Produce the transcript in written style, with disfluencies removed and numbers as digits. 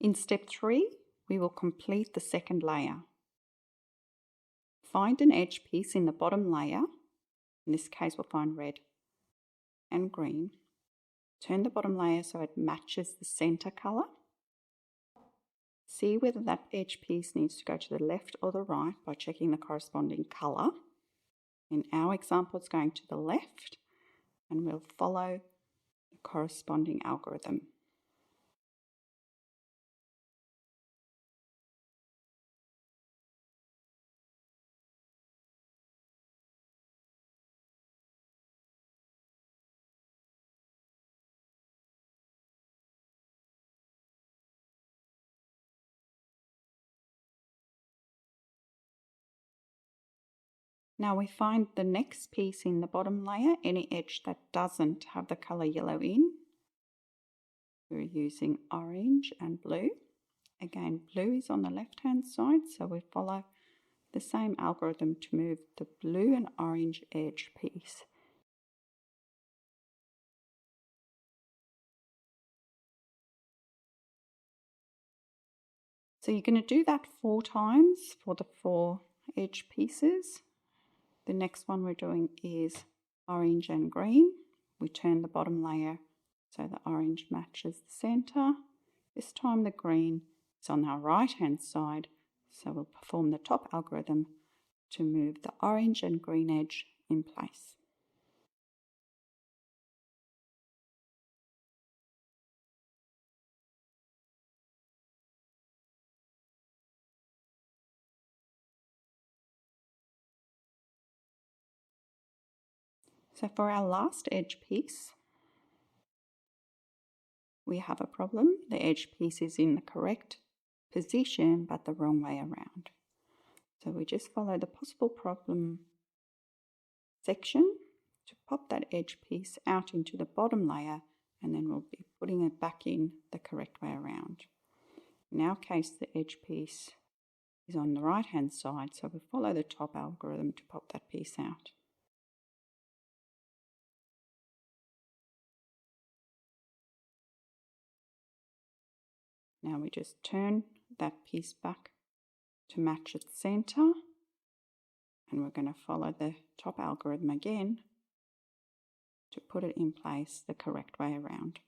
In step 3, we will complete the second layer. Find an edge piece in the bottom layer. In this case, we'll find red and green. Turn the bottom layer so it matches the center color. See whether that edge piece needs to go to the left or the right by checking the corresponding color. In our example, it's going to the left, and we'll follow the corresponding algorithm. Now we find the next piece in the bottom layer, any edge that doesn't have the color yellow in. We're using orange and blue. Again, blue is on the left-hand side, so we follow the same algorithm to move the blue and orange edge piece. So you're going to do that 4 times for the 4 edge pieces. The next one we're doing is orange and green. We turn the bottom layer so the orange matches the center. This time the green is on our right hand side, so we'll perform the top algorithm to move the orange and green edge in place. So for our last edge piece, we have a problem. The edge piece is in the correct position but the wrong way around. So we just follow the possible problem section to pop that edge piece out into the bottom layer, and then we'll be putting it back in the correct way around. In our case, the edge piece is on the right hand side, so we follow the top algorithm to pop that piece out. Now we just turn that piece back to match its center, and we're going to follow the top algorithm again to put it in place the correct way around.